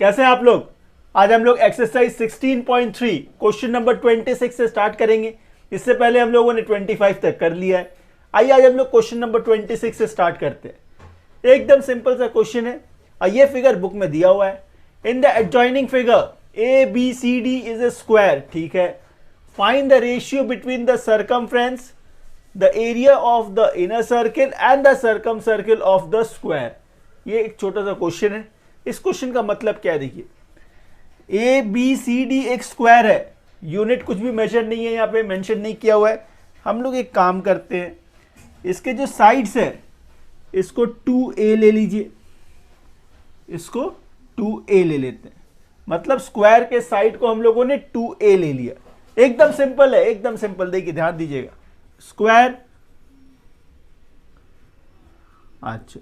कैसे हैं आप लोग? आज हम लोग एक्सरसाइज 16.3 क्वेश्चन नंबर 26 से स्टार्ट करेंगे। इससे पहले हम लोगों ने 25 तक कर लिया है। आइए आज हम लोग क्वेश्चन नंबर 26 से स्टार्ट करते हैं। एकदम सिंपल सा क्वेश्चन है और ये फिगर बुक में दिया हुआ है। In the adjoining figure ABCD is a square, ठीक है। Find the ratio between the circumference, the area of the inner circle and the circum circle of the square. ये एक छोटा सा क्वेश्चन है। इस क्वेश्चन का मतलब क्या है, देखिए ABCD एक स्क्वायर है, यूनिट कुछ भी मेजर नहीं है, यहाँ पे मेंशन नहीं किया हुआ है। हम लोग एक काम करते हैं, इसके जो साइड्स है इसको 2A ले लीजिए, इसको 2A ले लेते हैं। मतलब स्क्वायर के साइड को हम लोगों ने 2A ले लिया। एकदम सिंपल है, एकदम सिंपल। देखिए ध्यान दीजिएगा, स्क्वायर, अच्छा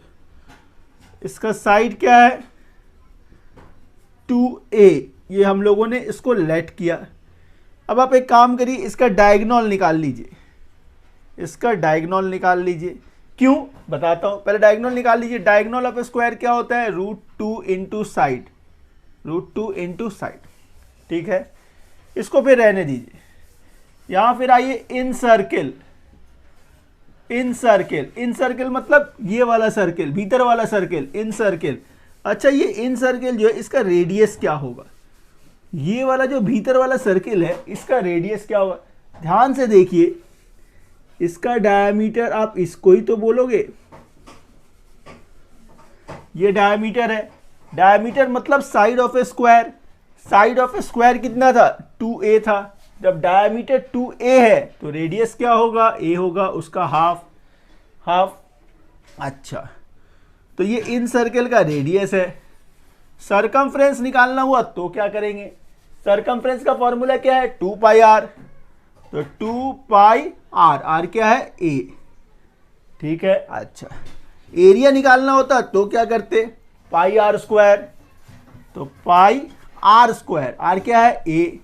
इसका साइड क्या है 2A, ये हम लोगों ने इसको लेट किया। अब आप एक काम करिए, इसका डायगोनल निकाल लीजिए, इसका डायगोनल निकाल लीजिए। क्यों बताता हूं, पहले डायगोनल निकाल लीजिए। डायगोनल ऑफ स्क्वायर क्या होता है, √2 इंटू साइड, √2 इंटू साइड, ठीक है। इसको फिर रहने दीजिए। यहां फिर आइए इन सर्किल, इन सर्किल, इन सर्किल मतलब ये वाला सर्किल, भीतर वाला सर्किल, इन सर्किल। अच्छा ये इन सर्किल जो है इसका रेडियस क्या होगा, ये वाला जो भीतर वाला सर्किल है इसका रेडियस क्या होगा। ध्यान से देखिए, इसका डायमीटर आप इसको ही तो बोलोगे, ये डायमीटर है। डायमीटर मतलब side of a square, side of a square कितना था 2A था। जब डायमीटर 2A है तो रेडियस क्या होगा, A होगा, उसका हाफ, हाफ। अच्छा तो ये इन सर्किल का रेडियस है। सरकमफ्रेंस निकालना हुआ तो क्या करेंगे, सरकमफ्रेंस का फॉर्मूला क्या है 2πr, तो 2πr, r क्या है A, ठीक है। अच्छा एरिया निकालना होता तो क्या करते, πr², तो πr², r क्या है A,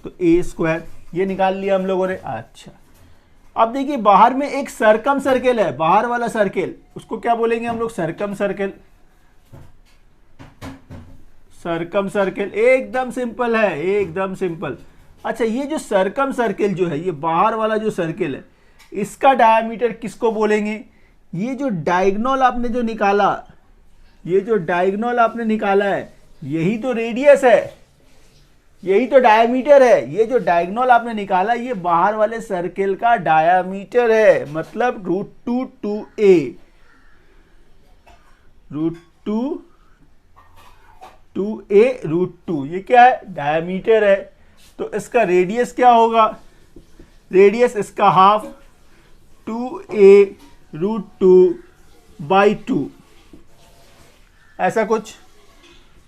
तो A², ये निकाल लिया हम लोगों ने। अच्छा अब देखिए बाहर में एक सरकम सर्किल है, बाहर वाला सर्किल, उसको क्या बोलेंगे हम लोग, सरकम सर्किल, सरकम सर्किल। एकदम सिंपल है, एकदम सिंपल। अच्छा ये जो सरकम सर्किल जो है, ये बाहर वाला जो सर्किल है, इसका डायमीटर किसको बोलेंगे, ये जो डायगोनल आपने जो निकाला, ये जो डायगोनल आपने निकाला है यही तो रेडियस है, यही तो डायमीटर है। ये जो डायगोनल आपने निकाला ये बाहर वाले सर्किल का डायमीटर है, मतलब √2 2A, √2 2A √2, ये क्या है डायमीटर है। तो इसका रेडियस क्या होगा, रेडियस इसका हाफ 2A √2/2, ऐसा कुछ।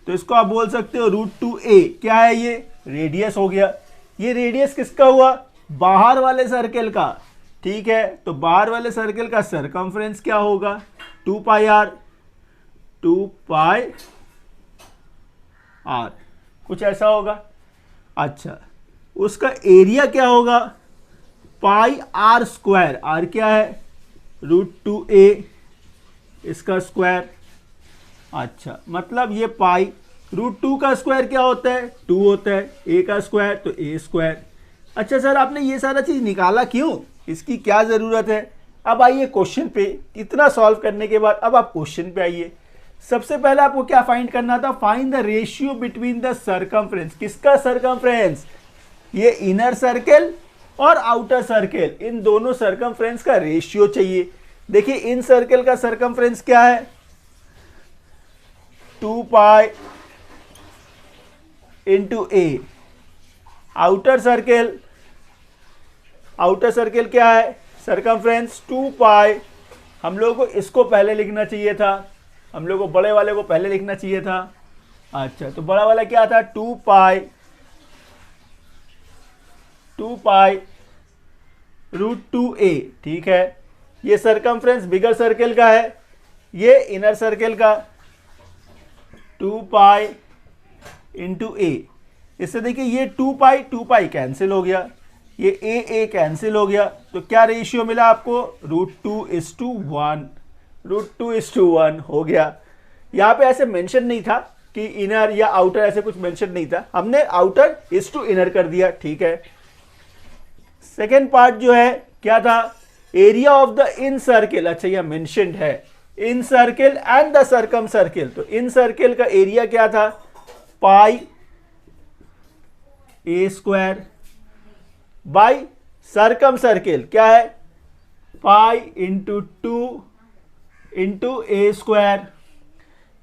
तो इसको आप बोल सकते हो √2A क्या है, ये रेडियस हो गया। ये रेडियस किसका हुआ, बाहर वाले सर्किल का, ठीक है। तो बाहर वाले सर्किल का सरकमफ्रेंस क्या होगा 2πr, 2πr, कुछ ऐसा होगा। अच्छा उसका एरिया क्या होगा πr², r क्या है √2A, इसका स्क्वायर। अच्छा मतलब ये पाई, √2 का स्क्वायर क्या होता है 2 होता है, A का स्क्वायर तो A²। अच्छा सर आपने ये सारा चीज निकाला क्यों, इसकी क्या जरूरत है। अब आइए क्वेश्चन पे, इतना सॉल्व करने के बाद अब आप क्वेश्चन पे आइए। सबसे पहले आपको क्या फाइंड करना था, find the ratio between the circumference. किसका सरकमफ्रेंस, ये इनर सर्किल और आउटर सर्किल, इन दोनों सरकमफ्रेंस का रेशियो चाहिए। देखिए इन सर्किल का सरकमफ्रेंस क्या है 2π into A। Outer circle, outer circle क्या है सरकमफ्रेंस 2π। हम लोगों को इसको पहले लिखना चाहिए था, हम लोगों को बड़े वाले को पहले लिखना चाहिए था। अच्छा तो बड़ा वाला क्या था 2π √2A, ठीक है। ये सरकमफ्रेंस बिगर सर्किल का है, ये इनर सर्किल का 2π इंटू A। इससे देखिए ये 2π कैंसिल हो गया, ये A कैंसिल हो गया, तो क्या रेशियो मिला आपको √2:1, √2:1 हो गया। यहाँ पे ऐसे मेंशन नहीं था, कि इनर या आउटर ऐसे कुछ मेंशन नहीं था, हमने आउटर इज टू इनर कर दिया, ठीक है। सेकेंड पार्ट जो है क्या था, area of the in circle, अच्छा यह मेंशन्ड है, इन circle and the circum circle. तो इन सर्किल का एरिया क्या था, पाई ए स्क्वायर बाई सर्कम सर्किल क्या है, पाई इंटू 2 इंटू ए स्क्वायर।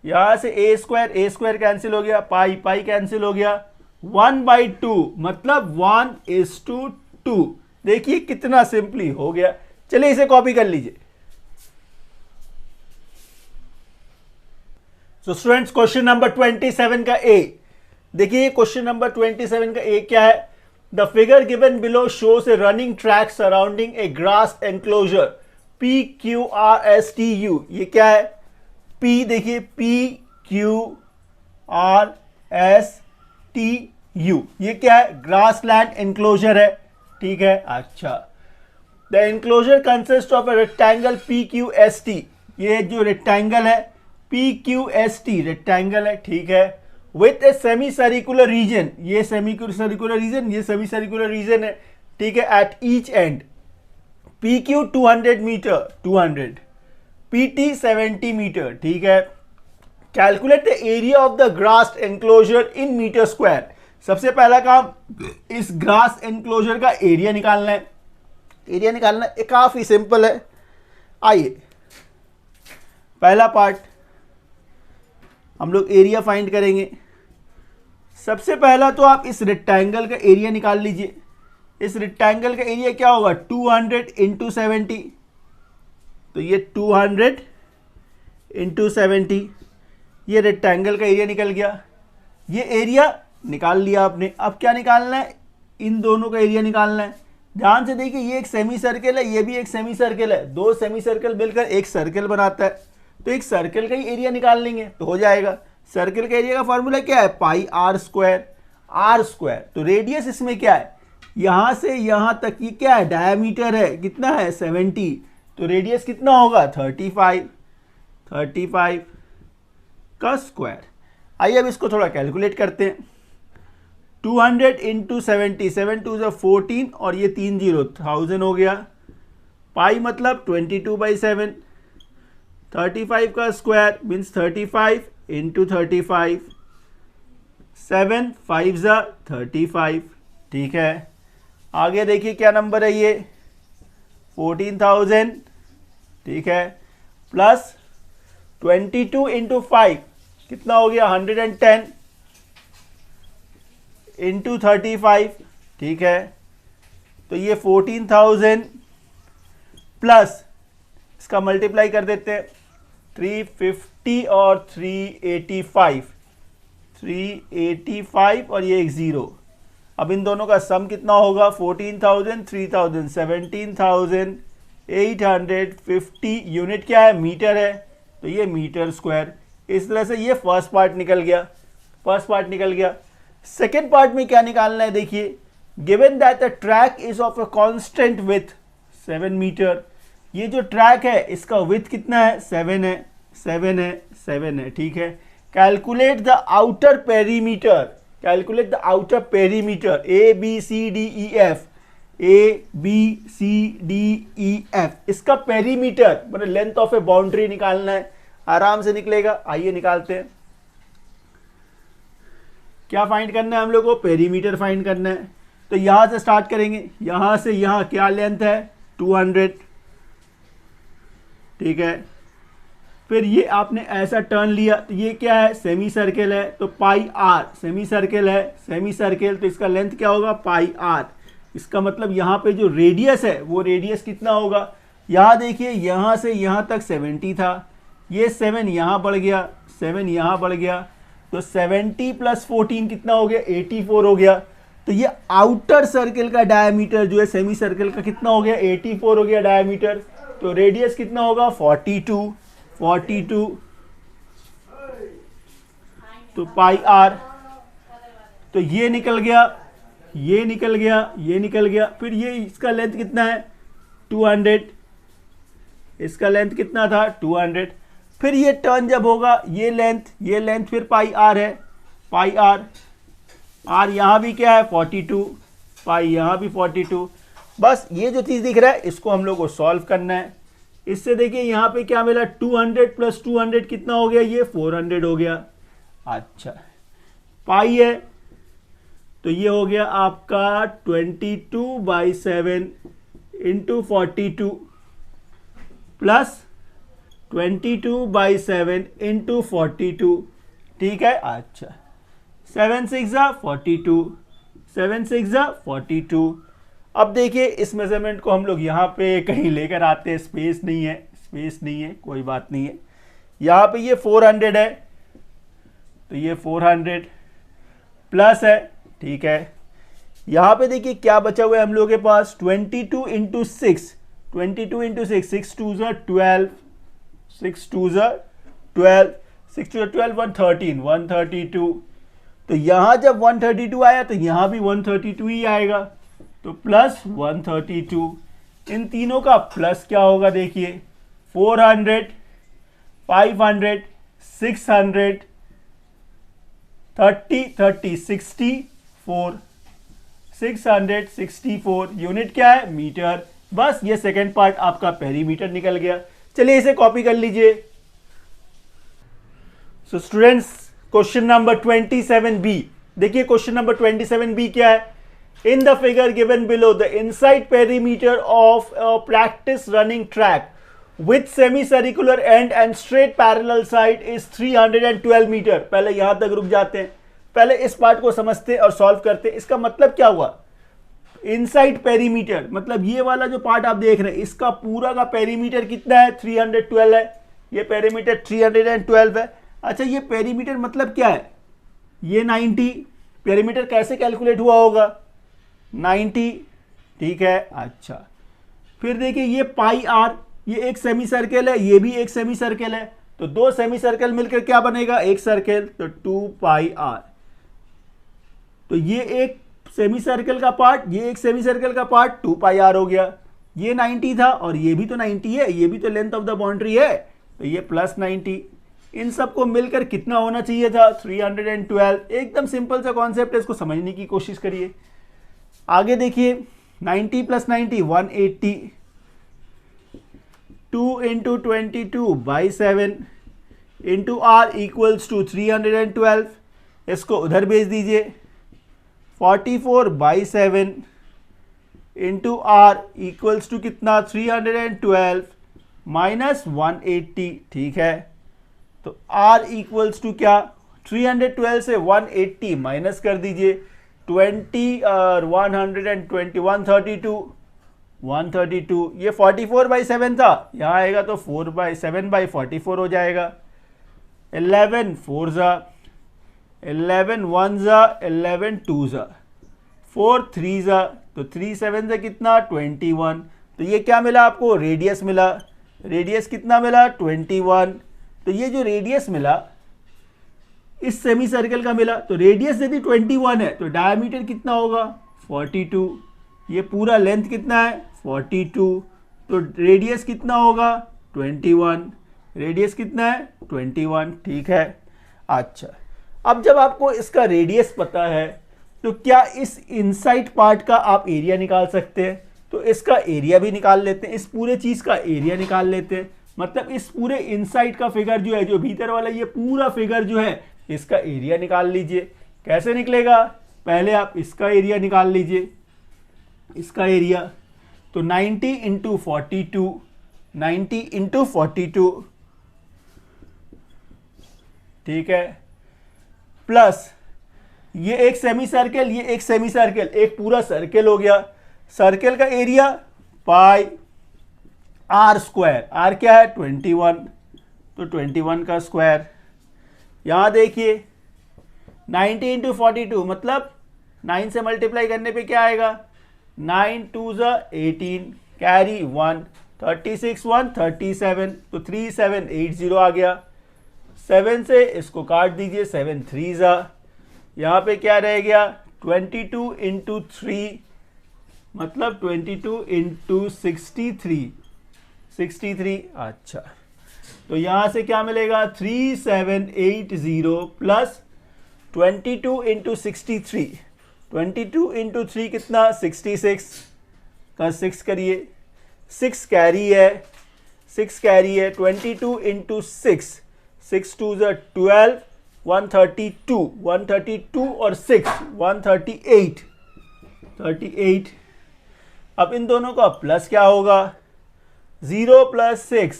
यहां से ए स्क्वायर कैंसिल हो गया, पाई पाई कैंसिल हो गया, 1/2 मतलब 1:2। देखिए कितना सिंपली हो गया। चलिए इसे कॉपी कर लीजिए। सो स्टूडेंट्स क्वेश्चन नंबर 27 का ए देखिए, क्वेश्चन नंबर 27 का ए क्या है, the figure given below shows A running track surrounding A grass enclosure PQRSTU। ये क्या है, P देखिए PQRSTU, ये क्या है, ग्रास लैंड एंक्लोजर है, ठीक है। अच्छा, the enclosure consist of a rectangle PQST, ये जो रेक्टेंगल है PQST रेक्टेंगल है, ठीक है, with a semi circular region, ये सेमी सर्कुलर रीजन, ये सेमी सर्कुलर रीजन है, ठीक है, at each end. PQ 200 metre, 200, PT 70 metre, ठीक है। Calculate the area of the grass enclosure in metre square. सबसे पहला काम इस ग्रास एंक्लोजर का एरिया निकालना है। एरिया निकालना है, काफी सिंपल है। आइए पहला पार्ट हम लोग एरिया फाइंड करेंगे। सबसे पहला तो आप इस रेक्टेंगल का एरिया निकाल लीजिए। इस रेक्टेंगल का एरिया क्या होगा, 200 इंटू 70, तो ये 200 इंटू 70, ये रेक्टेंगल का एरिया निकल गया। ये एरिया निकाल लिया आपने। अब क्या निकालना है, इन दोनों का एरिया निकालना है। ध्यान से देखिए, ये एक सेमी सर्कल है, ये भी एक सेमी सर्कल है, दो सेमी सर्कल मिलकर एक सर्कल बनाता है, तो एक सर्कल का ही एरिया निकाल लेंगे तो हो जाएगा। सर्कल का एरिया का फॉर्मूला क्या है, pi R square, are square. तो रेडियस इसमें क्या है, यहां से यहां तक ये क्या है, डायमीटर है, कितना है 70, तो रेडियस कितना होगा 35 का स्क्वायर। आइए अब इसको थोड़ा कैलकुलेट करते हैं। 200 इंटू 70, 7 2 जो 14 और ये 3 0 1000 हो गया। पाई मतलब 22/7, 35 का स्क्वायर मीन्स 35 इंटू 35, 7 5 जा 35, ठीक है। आगे देखिए क्या नंबर है ये, 14,000, ठीक है, प्लस 22 इंटू 5 कितना हो गया 110 इंटू 35, ठीक है। तो ये 14,000 प्लस इसका मल्टीप्लाई कर देते हैं, 350 और 385 और ये एक 0। अब इन दोनों का सम कितना होगा, 14,000 3,000 17,850 यूनिट क्या है, मीटर है, तो ये मीटर स्क्वायर। इस तरह से ये फर्स्ट पार्ट निकल गया। सेकेंड पार्ट में क्या निकालना है, देखिए, given that the track is of a constant with 7 metre. ये जो ट्रैक है इसका विथ कितना है, 7 है, ठीक है। Calculate the outer perimeter, ABCDEF, इसका पेरीमीटर मतलब लेंथ ऑफ ए बाउंड्री निकालना है। आराम से निकलेगा, आइए निकालते हैं। क्या फाइंड करना है हम लोग को, पेरीमीटर फाइंड करना है। तो यहां से स्टार्ट करेंगे, यहां से यहां क्या लेंथ है 200, ठीक है। फिर ये आपने ऐसा टर्न लिया, तो ये क्या है, सेमी सर्कल है, तो पाई आर, सेमी सर्कल है, तो इसका लेंथ क्या होगा, पाई आर। इसका मतलब यहाँ पे जो रेडियस है वो रेडियस कितना होगा, यहाँ देखिए, यहाँ से यहाँ तक 70 था, ये 7 यहाँ बढ़ गया, 7 यहाँ बढ़ गया, तो 70 प्लस 14 कितना हो गया, 84 हो गया। तो ये आउटर सर्कल का डायमीटर जो है सेमी सर्कल का कितना हो गया, 84 हो गया डायमीटर। तो रेडियस कितना होगा, 42, तो पाई आर। तो ये निकल गया, फिर ये इसका लेंथ कितना है 200, इसका लेंथ कितना था 200। फिर ये टर्न जब होगा, ये लेंथ फिर पाई आर है, पाई आर यहाँ भी क्या है 42, पाई यहाँ भी 42। बस ये जो चीज़ दिख रहा है इसको हम लोग को सॉल्व करना है। इससे देखिए यहाँ पे क्या मिला, 200 प्लस 200 कितना हो गया, ये 400 हो गया। अच्छा, पाई है तो ये हो गया आपका 22/7 इंटू 42 प्लस 22/7 इंटू 42, ठीक है। अच्छा, 7 6 42, 7 6 42। अब देखिए इस मेजरमेंट को हम लोग यहाँ पे कहीं लेकर आते हैं, स्पेस नहीं है, कोई बात नहीं है। यहाँ पे ये 400 है तो ये 400 प्लस है, ठीक है। यहाँ पे देखिए क्या बचा हुआ है हम लोगों के पास, 22 इंटू 6, 22 इंटू 6, 6 2 12, 6 2 12, 6 2 12, 113, 132। तो यहाँ जब 132 आया तो यहाँ भी 132 ही आएगा, तो प्लस 132। इन तीनों का प्लस क्या होगा देखिए, 400, 500, 600, 30 30 64, 664 यूनिट क्या है, मीटर। बस ये सेकेंड पार्ट आपका पेरीमीटर निकल गया। चलिए इसे कॉपी कर लीजिए। So students, question number 27B, देखिए क्वेश्चन नंबर 27B क्या है। In the figure given below, the inside perimeter of practice running track with semi circular end and straight parallel side is 312 metre. पहले यहां तक रुक जाते हैं, पहले इस पार्ट को समझते और सॉल्व करते। इसका मतलब क्या हुआ, इनसाइड पेरीमीटर मतलब ये वाला जो पार्ट आप देख रहे हैं इसका पूरा का पेरीमीटर कितना है, 312 है। ये पेरीमीटर 312 है। अच्छा, ये पेरीमीटर मतलब क्या है, ये 90। पेरीमीटर कैसे कैलकुलेट हुआ होगा, 90, ठीक है। अच्छा, फिर देखिए ये पाई आर, ये एक सेमी सर्कल है, ये भी एक सेमी सर्कल है, तो दो सेमी सर्कल मिलकर क्या बनेगा, एक सर्कल, तो 2 पाई आर। तो ये एक सेमी सर्कल का पार्ट, ये एक सेमी सर्कल का पार्ट, 2 पाई आर हो गया। ये 90 था और ये भी तो 90 है, ये भी तो लेंथ ऑफ द बाउंड्री है, तो ये प्लस 90। इन सबको मिलकर कितना होना चाहिए था, 312। एकदम सिंपल सा कॉन्सेप्ट है, इसको समझने की कोशिश करिए। आगे देखिए, 90 plus 90 180, 2 into 22/7 into R equals to 312। इसको उधर भेज दीजिए, 44/7 इंटू आर इक्वल्स टू कितना, 312 माइनस 180, ठीक है। तो R इक्वल्स टू क्या, 312 से 180 माइनस कर दीजिए, 20 और 120, 132। ये 44/7 था, यहाँ आएगा तो 7/44 हो जाएगा। 11 4 जा, 11 1 जा, 11 2 जा, 4 3 जा, तो 3 7 से कितना, 21। तो ये क्या मिला आपको, रेडियस मिला। रेडियस कितना मिला, 21। तो ये जो रेडियस मिला इस सेमी सर्कल का मिला, तो रेडियस यदि 21 है तो डायमीटर कितना होगा, 42। ये पूरा लेंथ कितना है, 42, तो रेडियस कितना होगा, 21। रेडियस कितना है, 21, ठीक है। अच्छा, अब जब आपको इसका रेडियस पता है तो क्या इस इनसाइड पार्ट का आप एरिया निकाल सकते हैं, तो इसका एरिया भी निकाल लेते हैं, इस पूरे चीज का एरिया निकाल लेते हैं। मतलब इस पूरे इनसाइड का फिगर जो है, जो भीतर वाला ये पूरा फिगर जो है, इसका एरिया निकाल लीजिए। कैसे निकलेगा, पहले आप इसका एरिया निकाल लीजिए, इसका एरिया। तो 90 इंटू 42, 90 इंटू 42, ठीक है, प्लस ये एक सेमी सर्कल, ये एक सेमी सर्कल, एक पूरा सर्कल हो गया। सर्कल का area pi R square, R क्या है, 21, तो 21 का स्क्वायर। यहाँ देखिए 90 इंटू 42 मतलब 9 से मल्टीप्लाई करने पे क्या आएगा, 9 2 18, कैरी 1, 36 1 37, तो 3780 आ गया। 7 से इसको काट दीजिए, 7 3 यहाँ पे क्या रह गया, 22 इंटू 3 मतलब 22 इंटू 63, 63। अच्छा, तो यहां से क्या मिलेगा 3780 प्लस 22 इंटू 63, 22 इंटू 3 कितना 66 का 6 करिए, 6 कैरी है, 6 कैरी है, 22 इंटू 6, 6 2 12, 132, 132 और 6 138, 38। अब इन दोनों का प्लस क्या होगा, 0 प्लस 6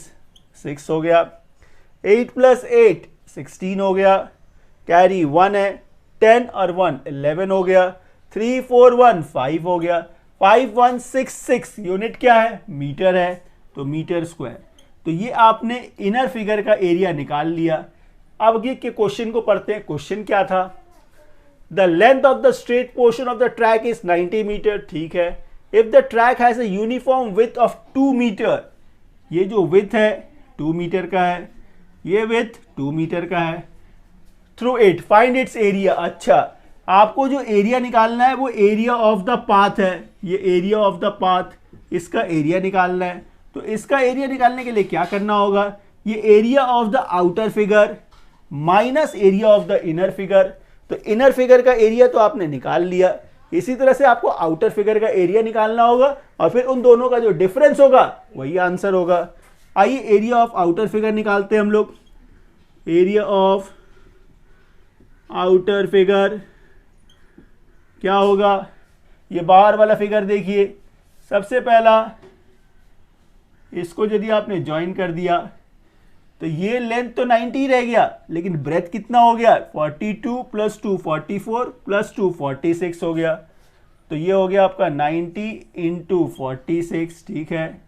6 हो गया, 8 प्लस 8 16 हो गया, कैरी 1 है, 10 और 1 11 हो गया, 3 4 1 5 हो गया, 5166 यूनिट क्या है, मीटर है, तो मीटर स्क्वायर। तो ये आपने इनर फिगर का एरिया निकाल लिया। अब ये के क्वेश्चन को पढ़ते हैं। क्वेश्चन क्या था, the length of the straight portion of the track is 90 metre, ठीक है। If the track has a uniform width of 2 metre, ये जो विड्थ है 2 मीटर का है, ये विड्थ 2 मीटर का है, through it find its area. अच्छा, आपको जो एरिया निकालना है वो एरिया ऑफ द पाथ है, ये एरिया ऑफ द पाथ, इसका एरिया निकालना है। तो इसका एरिया निकालने के लिए क्या करना होगा, ये area of the outer figure minus area of the inner figure. तो इनर फिगर का एरिया तो आपने निकाल लिया, इसी तरह से आपको आउटर फिगर का एरिया निकालना होगा और फिर उन दोनों का जो डिफरेंस होगा वही आंसर होगा। आइए एरिया ऑफ आउटर फिगर निकालते हैं हम लोग। एरिया ऑफ आउटर फिगर क्या होगा, ये बाहर वाला फिगर देखिए, सबसे पहला इसको यदि आपने ज्वाइन कर दिया तो ये लेंथ तो 90 रह गया, लेकिन ब्रेथ कितना हो गया 42 प्लस 2 44 प्लस 2 46 हो गया। तो ये हो गया आपका 90 इंटू 46, ठीक है।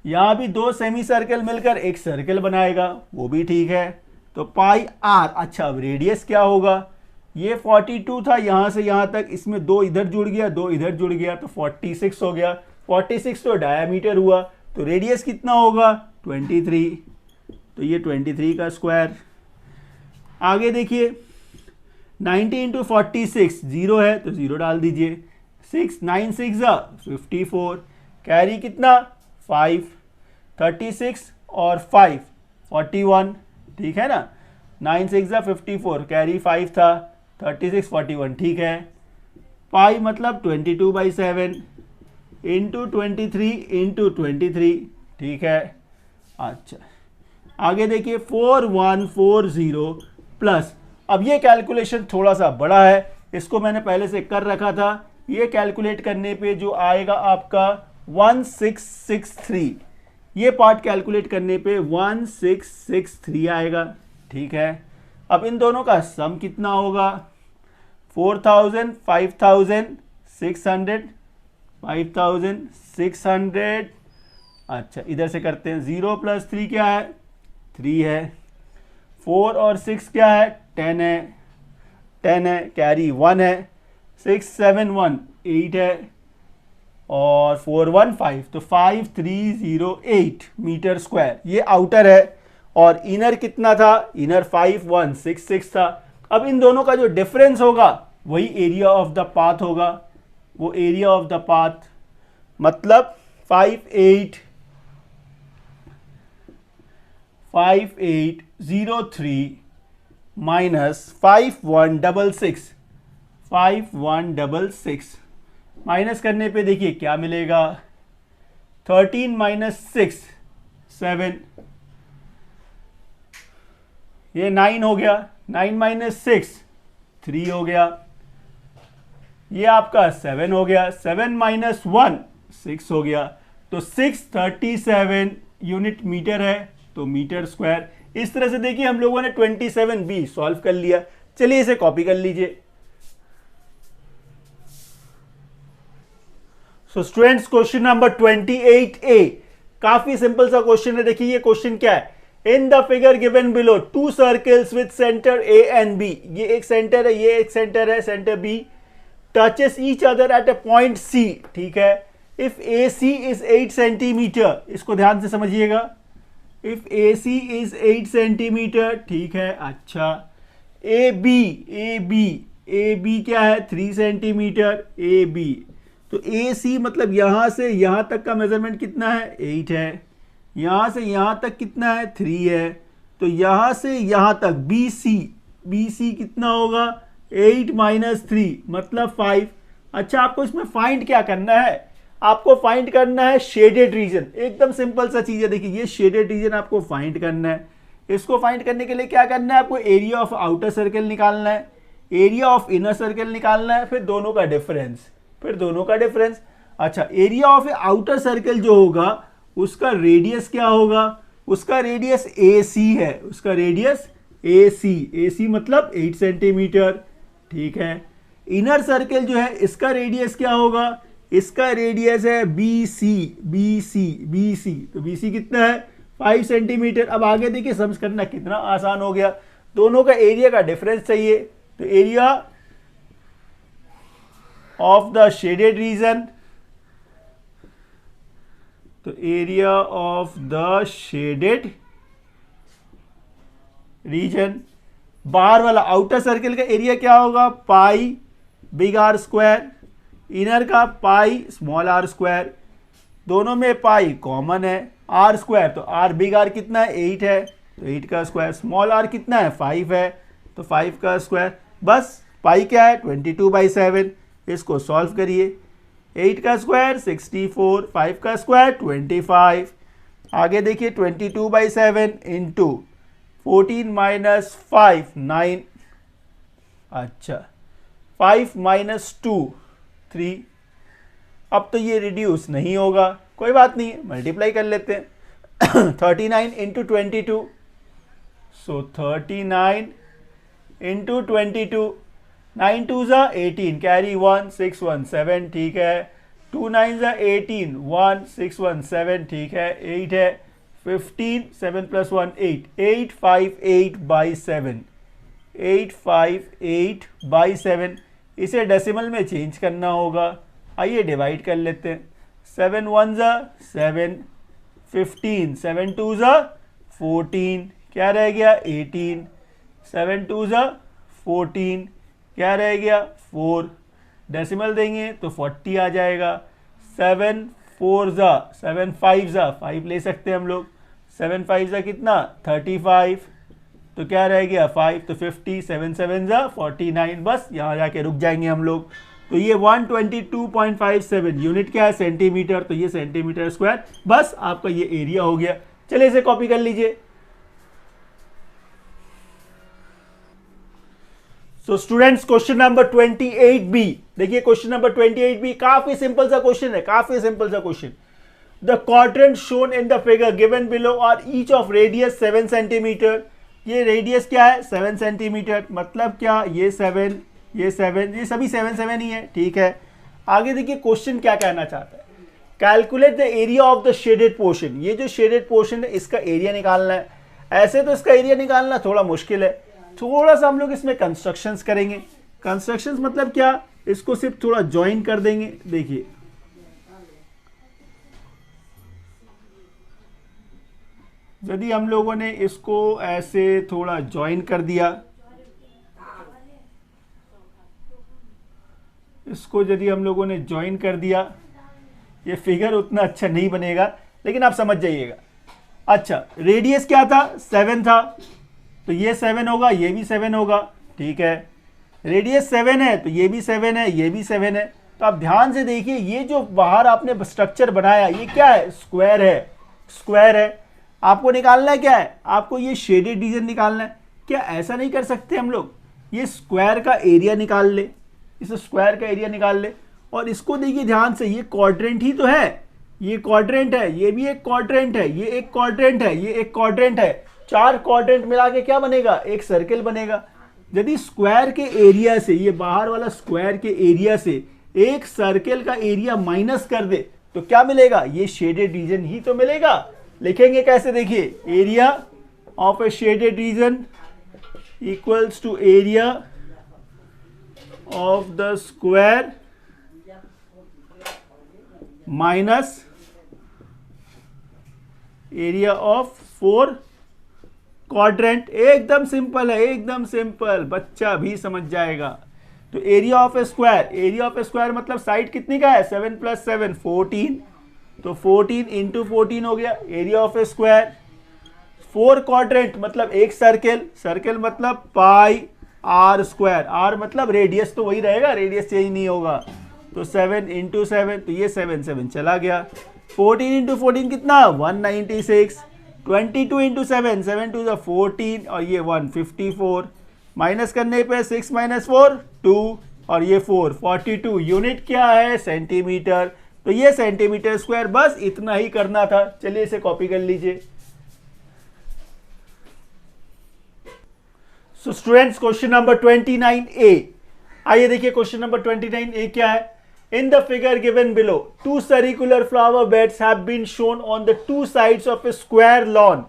यहाँ भी दो सेमी सर्कल मिलकर एक सर्कल बनाएगा, वो भी ठीक है। तो पाई आर। अच्छा, अब रेडियस क्या होगा, ये 42 था यहाँ से यहाँ तक, इसमें 2 इधर जुड़ गया 2 इधर जुड़ गया तो 46 हो गया। 46 तो डायमीटर हुआ, तो रेडियस कितना होगा 23, तो ये 23 का स्क्वायर। आगे देखिए 90 इंटू 46, 0 है तो 0 डाल दीजिए, 6 9 6 54, कैरी कितना 5, 36 और 5 41, ठीक है ना। 9 6 54, कैरी 5 था, 36 41, ठीक है। पाई मतलब 22/7 इंटू 23 इंटू 23, ठीक है। अच्छा, आगे देखिए 4140 प्लस, अब ये कैलकुलेशन थोड़ा सा बड़ा है, इसको मैंने पहले से कर रखा था। ये कैलकुलेट करने पे जो आएगा आपका 1663, ये पार्ट कैलकुलेट करने पे 1663 आएगा, ठीक है। अब इन दोनों का सम कितना होगा 4000 5600 5600। अच्छा, इधर से करते हैं, 0 प्लस 3 क्या है 3 है, 4 और 6 क्या है 10 है, 10 है, कैरी 1 है, 6 7 1 8 है और 4 1 5, तो 5308 मीटर स्क्वायर ये आउटर है। और इनर कितना था, इनर 5166 था। अब इन दोनों का जो डिफरेंस होगा वही एरिया ऑफ द पाथ होगा, वो एरिया ऑफ द पाथ मतलब 5803 माइनस 5166 माइनस करने पे देखिए क्या मिलेगा, 13 माइनस 6 7, ये 9 हो गया, 9 माइनस 6 3 हो गया, ये आपका 7 हो गया, 7 माइनस 1 6 हो गया, तो 637 यूनिट मीटर है, तो मीटर स्क्वायर। इस तरह से देखिए हम लोगों ने 27B सॉल्व कर लिया। चलिए इसे कॉपी कर लीजिए। So students, question number 28A काफी सिंपल सा क्वेश्चन है। देखिए ये क्वेश्चन क्या है, in the figure given below 2 circles with centre A and B, ये एक सेंटर है, ये एक सेंटर है, centre B touches each other at a point C, ठीक है। इफ AC इज 8 सेंटीमीटर, इसको ध्यान से समझिएगा, इफ AC इज 8 सेंटीमीटर, ठीक है। अच्छा, AB क्या है 3 सेंटीमीटर AB, तो AC मतलब यहां से यहां तक का मेजरमेंट कितना है 8 है, यहां से यहां तक कितना है 3 है, तो यहां से यहां तक BC कितना होगा 8 माइनस 3 मतलब 5। अच्छा, आपको इसमें फाइंड क्या करना है, आपको फाइंड करना है शेडेड रीजन। एकदम सिंपल सा चीज है, देखिए ये शेडेड रीजन आपको फाइंड करना है। इसको फाइंड करने के लिए क्या करना है, आपको एरिया ऑफ आउटर सर्कल निकालना है, एरिया ऑफ इनर सर्कल निकालना है, फिर दोनों का डिफरेंस। अच्छा, एरिया ऑफ आउटर सर्कल जो होगा उसका रेडियस क्या होगा, उसका रेडियस AC है, उसका रेडियस AC मतलब 8 सेंटीमीटर, ठीक है। इनर सर्कल जो है इसका रेडियस क्या होगा, इसका रेडियस है BC, तो BC कितना है 5 सेंटीमीटर। अब आगे देखिए समझ करना कितना आसान हो गया, दोनों का एरिया का डिफरेंस चाहिए, तो area of the shaded region, तो area of the shaded region, बाहर वाला आउटर सर्कल का एरिया क्या होगा pi big R square, inner का पाई स्मॉल आर स्क्वायर, दोनों में पाई कॉमन है, आर स्क्वायर तो आर बिग आर कितना है 8 है, तो 8 का स्क्वायर, स्मॉल आर कितना है 5 है, तो 5 का स्क्वायर। बस पाई क्या है 22/7, इसको सॉल्व करिए, 8 का स्क्वायर 64, 5 का स्क्वायर 25। आगे देखिए 22/7 इंटू 14 माइनस 5 9, अच्छा 5 माइनस 2 3। अब तो ये रिड्यूस नहीं होगा, कोई बात नहीं है, मल्टीप्लाई कर लेते हैं 39 इंटू 22, सो 39 इंटू 22, 9 2 ज़ा 18, कैरी 1 6 1 7, ठीक है, 2 9 ज़ा 18 1 6 1 7, ठीक है, 8 है, 15 7 प्लस 1 8, 858/7, 858/7। इसे डेसिमल में चेंज करना होगा, आइए डिवाइड कर लेते हैं, 7 1 ज़ा 7, 15 7 2 ज़ा 14, क्या रह गया 18, 7 2 ज़ा 14, क्या रह गया 4, डेसिमल देंगे तो 40 आ जाएगा, 7 4 ज़ा 7 5 ज़ा 5 ले सकते हैं हम लोग, 7 5 ज़ा कितना 35, तो क्या रह गया 5, तो 50, 7 7 ज़ा 49, बस यहाँ जाके रुक जाएंगे हम लोग। तो ये 122.57 यूनिट क्या है सेंटीमीटर, तो ये सेंटीमीटर स्क्वायर, बस आपका ये एरिया हो गया। चलिए इसे कॉपी कर लीजिए। So students question number 28B, देखिए क्वेश्चन नंबर 28B काफी सिंपल सा क्वेश्चन है, काफी सिंपल सा question. The quadrant shown in the figure given below are each of radius 7 centimetre, ये रेडियस क्या है 7 सेंटीमीटर, मतलब क्या ये 7 ये 7, ये सभी 7 7 ही है, ठीक है। आगे देखिए क्वेश्चन क्या कहना चाहता है, calculate the area of the shaded portion, ये जो शेडेड पोर्शन है इसका एरिया निकालना है। ऐसे तो इसका एरिया निकालना थोड़ा मुश्किल है, थोड़ा सा हम लोग इसमें कंस्ट्रक्शंस करेंगे। कंस्ट्रक्शंस मतलब क्या, इसको सिर्फ थोड़ा ज्वाइन कर देंगे, देखिए यदि हम लोगों ने इसको ऐसे थोड़ा ज्वाइन कर दिया, इसको यदि हम लोगों ने ज्वाइन कर दिया, ये फिगर उतना अच्छा नहीं बनेगा लेकिन आप समझ जाइएगा। अच्छा, रेडियस क्या था 7 था, तो ये 7 होगा, ये भी 7 होगा, ठीक है। रेडियस 7 है तो ये भी 7 है, ये भी 7 है। तो आप ध्यान से देखिए, ये जो बाहर आपने स्ट्रक्चर बनाया ये क्या है स्क्वायर है, स्क्वायर है। आपको निकालना है क्या है, आपको ये शेडेड रीजन निकालना है। क्या ऐसा नहीं कर सकते हम लोग, ये स्क्वायर का एरिया निकाल ले, इस स्क्वायर का एरिया निकाल ले, और इसको देखिए ध्यान से, ये क्वाड्रेंट ही तो है, ये क्वाड्रेंट है, ये भी एक क्वाड्रेंट है, ये एक क्वाड्रेंट है, ये एक क्वाड्रेंट है, 4 क्वाड्रेंट मिला के क्या बनेगा एक सर्कल बनेगा। यदि स्क्वायर के एरिया से, ये बाहर वाला स्क्वायर के एरिया से एक सर्कल का एरिया माइनस कर दे तो क्या मिलेगा, ये शेडेड रीजन ही तो मिलेगा। लिखेंगे कैसे, देखिए area of a shaded region equals to area of the square minus area of 4 quadrant. एकदम सिंपल है, एकदम सिंपल, बच्चा भी समझ जाएगा। तो area of a square, area of a square मतलब साइड कितनी का है 7 + 7 14, तो 14 इंटू 14 हो गया area of a square. 4 quadrant मतलब एक सर्कल, सर्कल मतलब पाई आर स्क्वायर, आर मतलब रेडियस तो वही रहेगा, रेडियस चेंज नहीं होगा। तो 7 इंटू 7, तो ये 7 7 चला गया। 14 इंटू 14 कितना 196। 22 इंटू 7, 7 टू 14 और ये 154। माइनस करने पे 6 माइनस 4 2 और ये 4 42। यूनिट क्या है सेंटीमीटर। तो ये सेंटीमीटर स्क्वायर, बस इतना ही करना था। चलिए इसे कॉपी कर लीजिए। So students question number 29A, आइए देखिए क्वेश्चन नंबर 29A क्या है। In the figure given below 2 circular flower beds have been shown on the 2 sides of a square lawn.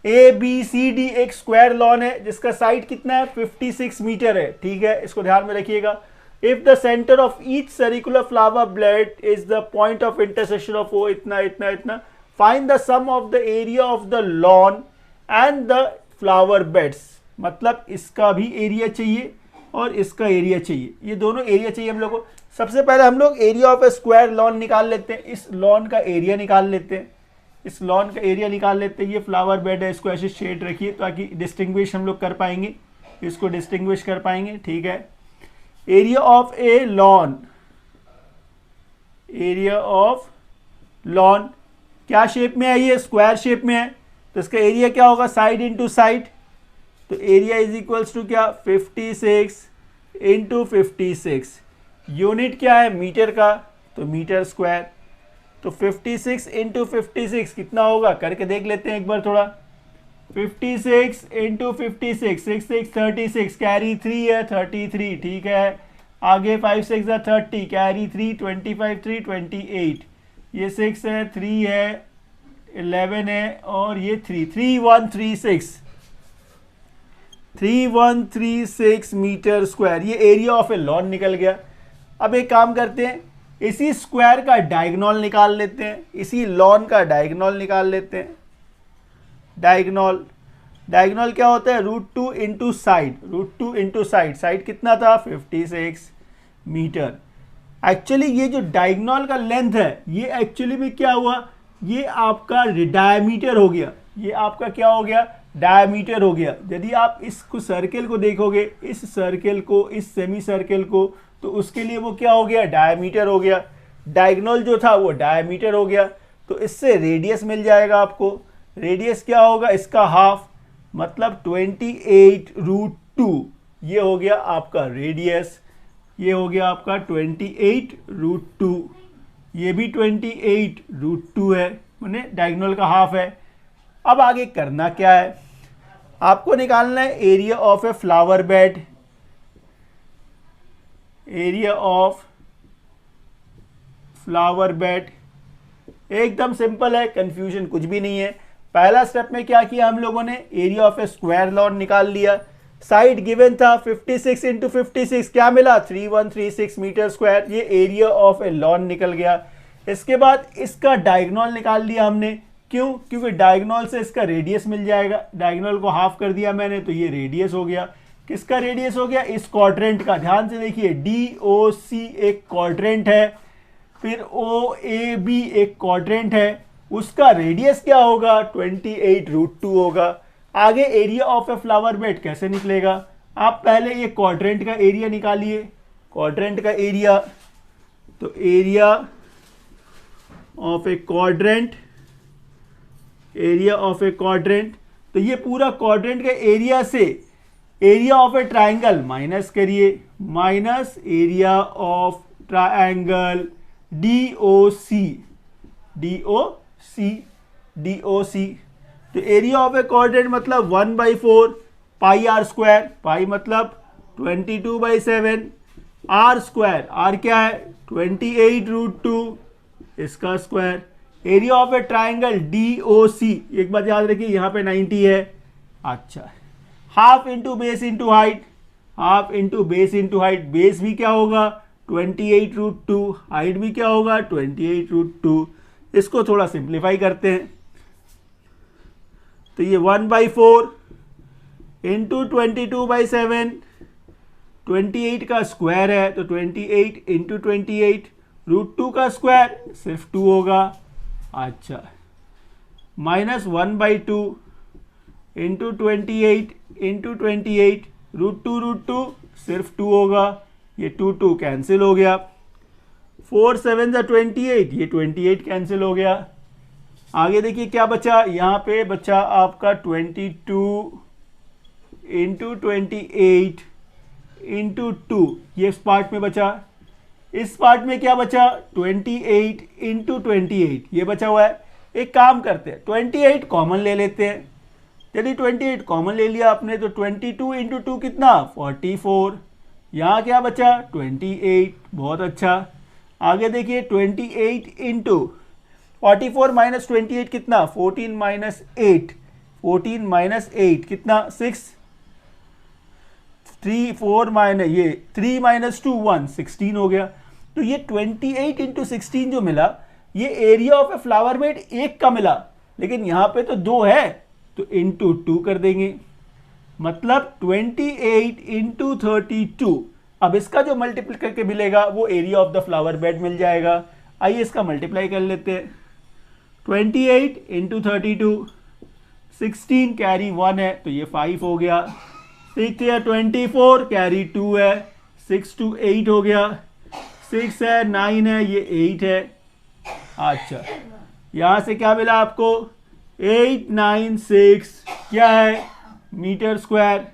ABCD एक स्क्वायर लॉन है जिसका साइड कितना है 56 मीटर है, ठीक है, इसको ध्यान में रखिएगा। If the centre of each circular flower bed is the point of intersection of O इतना इतना इतना, find the sum of the area of the lawn and the flower beds. मतलब इसका भी एरिया चाहिए और इसका एरिया चाहिए, ये दोनों एरिया चाहिए हम लोग को। सबसे पहले हम लोग area of a square lawn निकाल लेते हैं, इस लॉन का एरिया निकाल लेते हैं, इस लॉन का एरिया निकाल लेते हैं। ये फ्लावर बेड है, इसको ऐसे शेड रखिए ताकि डिस्टिंग्विश हम लोग कर पाएंगे, इसको डिस्टिंग्विश कर पाएंगे, ठीक है। Area of A lawn, area of lawn क्या शेप में है, ये स्क्वायर शेप में है, तो इसका एरिया क्या होगा साइड इंटू साइड। तो एरिया इज इक्वल्स टू क्या 56 इंटू 56। यूनिट क्या है मीटर का, तो मीटर स्क्वायर। तो 56 इंटू 56 कितना होगा करके देख लेते हैं एक बार थोड़ा। 56 इंटू 56, 6 6 36, कैरी 3 है 33, ठीक है। आगे 5 6 30, कैरी 3 25 3 28, ये 6 है 3 है 11 है और ये 3 3136 मीटर स्क्वायर, ये एरिया ऑफ ए लॉन निकल गया। अब एक काम करते हैं, इसी स्क्वायर का डायगोनल निकाल लेते हैं, इसी लॉन का डायगोनल निकाल लेते हैं। डायगोनल, डायगोनल क्या होता है √2 into side, √2 into side, side कितना था 56 मीटर। एक्चुअली ये जो डायगोनल का लेंथ है ये एक्चुअली में क्या हुआ, ये आपका डायमीटर हो गया, ये आपका क्या हो गया डायमीटर हो गया। यदि आप इस सर्कल को देखोगे, इस सर्कल को, इस सेमी सर्कल को, तो उसके लिए वो क्या हो गया डायमीटर हो गया। डायगोनल जो था वो डायमीटर हो गया, तो इससे रेडियस मिल जाएगा आपको। रेडियस क्या होगा इसका हाफ, मतलब 28√2, ये हो गया आपका रेडियस, ये हो गया आपका 28√2, ये भी 28√2 है, माने डायगोनल का हाफ है। अब आगे करना क्या है, आपको निकालना है area of a flower bed. Area of flower bed एकदम सिंपल है, कंफ्यूजन कुछ भी नहीं है। पहला स्टेप में क्या किया हम लोगों ने, area of a square lawn निकाल लिया। साइड गिवन था 56 इंटू 56, क्या मिला 3136 मीटर स्क्वायर, ये एरिया ऑफ ए लॉन निकल गया। इसके बाद इसका डायगोनल निकाल लिया हमने, क्यों, क्योंकि डायगोनल से इसका रेडियस मिल जाएगा। डायगोनल को हाफ कर दिया मैंने, तो ये रेडियस हो गया। किसका रेडियस हो गया, इस क्वाड्रेंट का। ध्यान से देखिए DOC एक क्वाड्रेंट है, फिर OAB एक क्वाड्रेंट है, उसका रेडियस क्या होगा 28√2 होगा। आगे area of a flower bed कैसे निकलेगा, आप पहले ये क्वाड्रेंट का एरिया निकालिए, क्वाड्रेंट का एरिया। तो area of a quadrant, area of a quadrant, तो ये पूरा क्वाड्रेंट का एरिया से area of a triangle minus करिए, minus area of triangle DOC, तो एरिया ऑफ ए क्वाड्रेंट मतलब 1/4 पाई आर स्क्वायर, पाई मतलब 22/7, आर स्क्वायर, आर क्या है 28√2 इसका square. Area of a triangle DOC, एक बात याद रखिए यहाँ पे 90 है, अच्छा, half into base into height, half into base into height, base भी क्या होगा 28√2, हाइट भी क्या होगा 28√2। इसको थोड़ा सिंप्लीफाई करते हैं, तो ये 1/4 इंटू 22/7, 28 का स्क्वायर है तो 28 इंटू 28, √2 का स्क्वायर सिर्फ 2 होगा। अच्छा, -1/2 इंटू 28 √2 सिर्फ 2 होगा, ये 2 कैंसिल हो गया। 4 7 28, ये 28 कैंसिल हो गया। आगे देखिए क्या बचा, यहाँ पे बचा आपका 22 इंटू 28 इंटू 2, ये इस पार्ट में बचा। इस पार्ट में क्या बचा, 28 इंटू 28, ये बचा हुआ है। एक काम करते हैं, 28 कॉमन ले लेते हैं। चलिए 28 कॉमन ले लिया आपने, तो 22 इंटू 2 कितना, 44। यहाँ क्या बचा, 28, बहुत अच्छा। आगे देखिए 28 इंटू 44 माइनस 28 कितना, 14 माइनस 8, 14 माइनस 8 कितना, 6। 3 4 माइनस ये 3 माइनस 2 1, 16 हो गया। तो ये 28 इंटू 16 जो मिला, ये area of a flower bed एक का मिला, लेकिन यहाँ पे तो 2 है, तो इंटू 2 कर देंगे, मतलब 28 इंटू 32। अब इसका जो मल्टीप्लाई करके मिलेगा वो area of the flower bed मिल जाएगा। आइए इसका मल्टीप्लाई कर लेते हैं। 28 इंटू 32, 16 कैरी 1 है, तो ये 5 हो गया। 6 है 24 कैरी 2 है, 6 to 8 हो गया। 6 है 9 है, ये 8 है। अच्छा, यहां से क्या मिला आपको, 896 क्या है, मीटर स्क्वायर।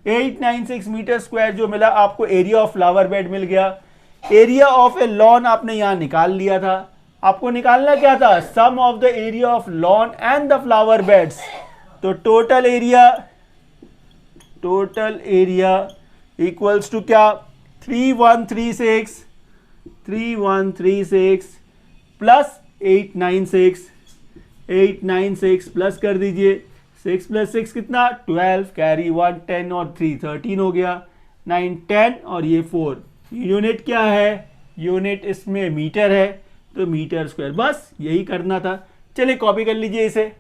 896 मीटर स्क्वायर जो मिला आपको, एरिया ऑफ फ्लावर बेड मिल गया। एरिया ऑफ ए लॉन आपने यहां निकाल लिया था। आपको निकालना क्या था, sum of the area of lawn and the flower beds. तो टोटल एरिया इक्वल्स टू क्या, 3136 प्लस 896 प्लस कर दीजिए, 6 प्लस 6 कितना, 12, कैरी 1 10 और 3 13 हो गया। 9 10 और ये 4, यूनिट क्या है, यूनिट इसमें मीटर है, तो मीटर स्क्वायर। बस यही करना था। चलिए कॉपी कर लीजिए इसे।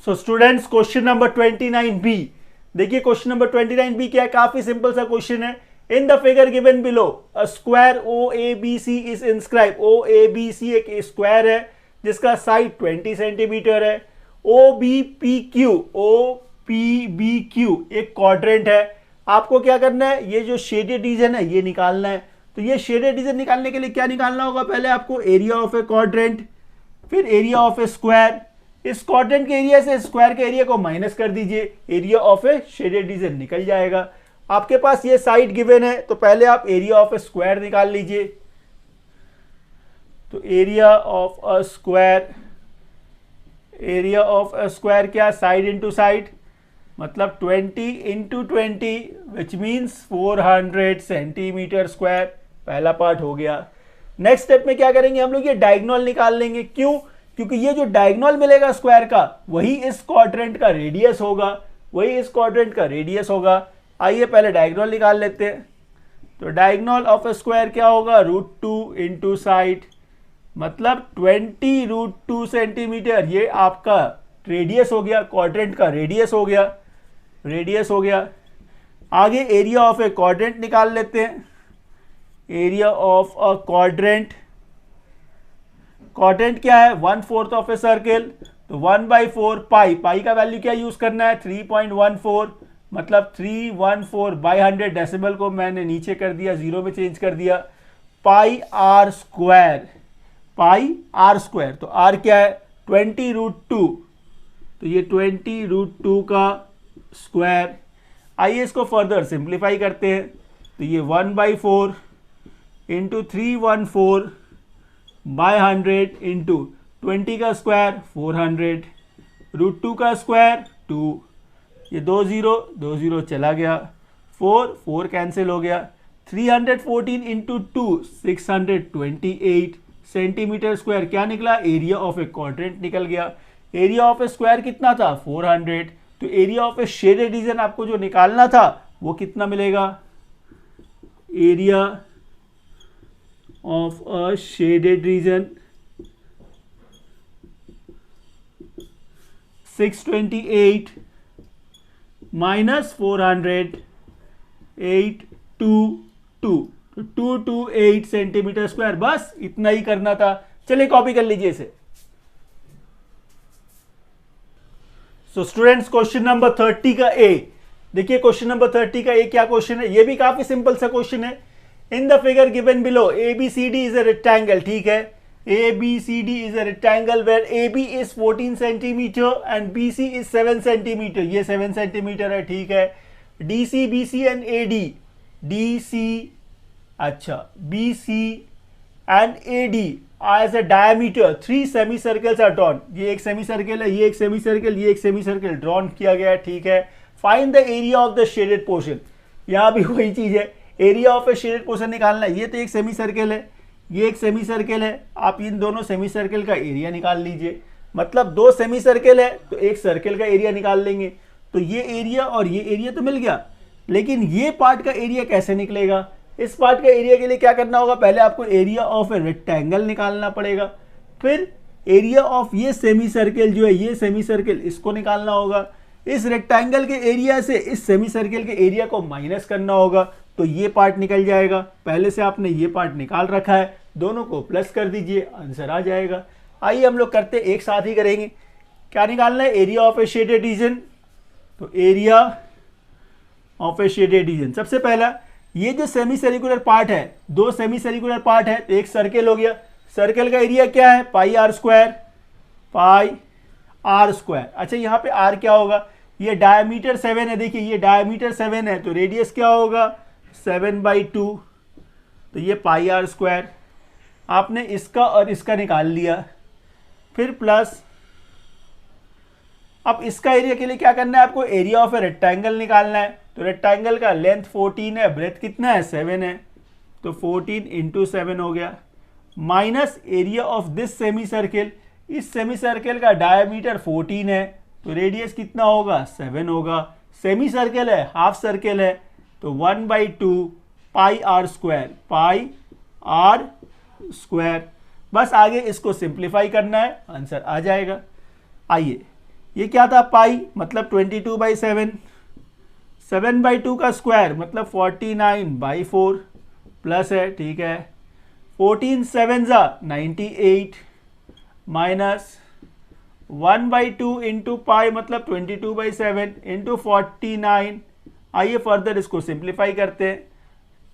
So students, question number 29B। देखिए क्वेश्चन नंबर 29B क्या है, काफी सिंपल सा क्वेश्चन है। In the figure given below a square OABC is inscribe. OABC एक स्क्वायर है जिसका साइड 20 सेंटीमीटर है। OPBQ एक क्वाड्रेंट है। आपको क्या करना है, ये जो शेडेड रीजन है ये निकालना है। तो ये शेडेड रीजन निकालने के लिए क्या निकालना होगा, पहले आपको एरिया ऑफ ए क्वाड्रेंट, फिर एरिया ऑफ ए स्क्वायर। इस क्वाड्रेंट के एरिया से स्क्वायर के एरिया को माइनस कर दीजिए, area of a shaded reason निकल जाएगा। आपके पास ये साइड गिवन है, तो पहले आप एरिया ऑफ ए स्क्वायर निकाल लीजिए। तो एरिया ऑफ अ स्क्वायर क्या, साइड इंटू साइड, मतलब 20 into 20 which means 400 centimetre square. पहला पार्ट हो गया। नेक्स्ट स्टेप में क्या करेंगे हम लोग, ये डायगोनल निकाल लेंगे। क्यों, क्योंकि ये जो डायगोनल मिलेगा स्क्वायर का, वही इस क्वाड्रेंट का रेडियस होगा, आइए पहले डायगोनल निकाल लेते हैं। तो डायगोनल ऑफ ए स्क्वायर क्या होगा, √2 इंटू साइड, मतलब 20 √2 सेंटीमीटर। ये आपका रेडियस हो गया, क्वाड्रेंट का रेडियस हो गया। आगे एरिया ऑफ ए क्वाड्रेंट निकाल लेते हैं। एरिया ऑफ अ क्वाड्रेंट क्या है, 1/4 ऑफ ए सर्किल, तो 1/4 पाई का वैल्यू क्या यूज करना है, 3.14, मतलब 314/100। डेसिमल को मैंने नीचे कर दिया, 0 में चेंज कर दिया। पाई आर स्क्वायर, तो आर क्या है, 20 √2, तो ये 20 √2 का स्क्वायर। आइए इसको फर्दर सिंप्लीफाई करते हैं। तो ये 1/4 इंटू 314/100 इंटू 20 का स्क्वायर 400, √2 का स्क्वायर 2, ये 2 0 चला गया, 4 कैंसिल हो गया। 314 इंटू 2 628 सेंटीमीटर स्क्वायर क्या निकला, एरिया ऑफ ए क्वाड्रेंट निकल गया। एरिया ऑफ ए स्क्वायर कितना था, 400। तो area of a shaded reason आपको जो निकालना था वो कितना मिलेगा, area of a shaded region 628 minus 400, 822, तो 228 सेंटीमीटर स्क्वायर। बस इतना ही करना था। चलिए कॉपी कर लीजिए इसे। सो स्टूडेंट्स क्वेश्चन नंबर 30 का ए देखिए, क्वेश्चन नंबर 30 का ए क्या क्वेश्चन है, ये भी काफी सिंपल सा क्वेश्चन है। In the figure given below ABCD is a rectangle, ठीक है, ABCD is a rectangle where AB is 14 centimetre and BC is 7 centimetre, ये 7 सेंटीमीटर है, ठीक है। DC BC and AD, DC अच्छा BC and AD as a diameter 3 semicircles are drawn, ये एक semi circle है, ये एक सेमी सर्कल, ये एक सेमी सर्कल ड्रॉन किया गया है, ठीक है। Find the area of the shaded portion, यहाँ भी वही चीज है, area of a shaded portion निकालना है। ये तो एक सेमी सर्कल है, ये एक सेमी सर्कल है, आप इन दोनों सेमी सर्कल का एरिया निकाल लीजिए। मतलब दो सेमी सर्कल है तो एक सर्कल का एरिया निकाल लेंगे, तो ये एरिया और ये एरिया तो मिल गया, लेकिन ये पार्ट का एरिया कैसे निकलेगा? इस पार्ट का एरिया के लिए क्या करना होगा, पहले आपको एरिया ऑफ ए रेक्टेंगल निकालना पड़ेगा, फिर एरिया ऑफ ये सेमी सर्कल जो है, ये सेमी सर्कल, इसको निकालना होगा। इस रेक्टेंगल के एरिया से इस सेमी सर्कल के एरिया को माइनस करना होगा, तो ये पार्ट निकल जाएगा। पहले से आपने ये पार्ट निकाल रखा है, दोनों को प्लस कर दीजिए, आंसर आ जाएगा। आइए हम लोग करते एक साथ ही करेंगे। क्या निकालना है, area of a shaded region, तो area of a shaded region. सबसे पहला ये जो सेमी सर्कुलर पार्ट है, दो सेमी सर्कुलर पार्ट है, तो एक सर्कल हो गया, सर्कल का एरिया क्या है, pi R square, pi R square. अच्छा यहाँ पे आर क्या होगा, ये डायमीटर 7 है, देखिए ये डायमीटर 7 है, तो रेडियस क्या होगा 7/2, तो ये पाई आर स्क्वायर। आपने इसका और इसका निकाल लिया, फिर प्लस, अब इसका एरिया के लिए क्या करना है आपको, एरिया ऑफ ए रेक्टेंगल निकालना है। तो रेक्टेंगल का लेंथ 14 है, ब्रेथ कितना है 7 है, तो 14 × 7 हो गया, minus area of this semi circle, इस सेमी सर्कल का डायमीटर 14 है, तो रेडियस कितना होगा 7 होगा। सेमी सर्कल है, हाफ सर्कल है, तो 1/2 pi R square, pi R square. बस आगे इसको सिंप्लीफाई करना है, आंसर आ जाएगा। आइए ये क्या था, पाई मतलब 22/7, 7/2 का स्क्वायर मतलब 49/4 प्लस है, ठीक है, 14 7 98 माइनस 1/2 इंटू पाई मतलब 22/7 इंटू 49। आइए फर्दर इसको सिंप्लीफाई करते हैं,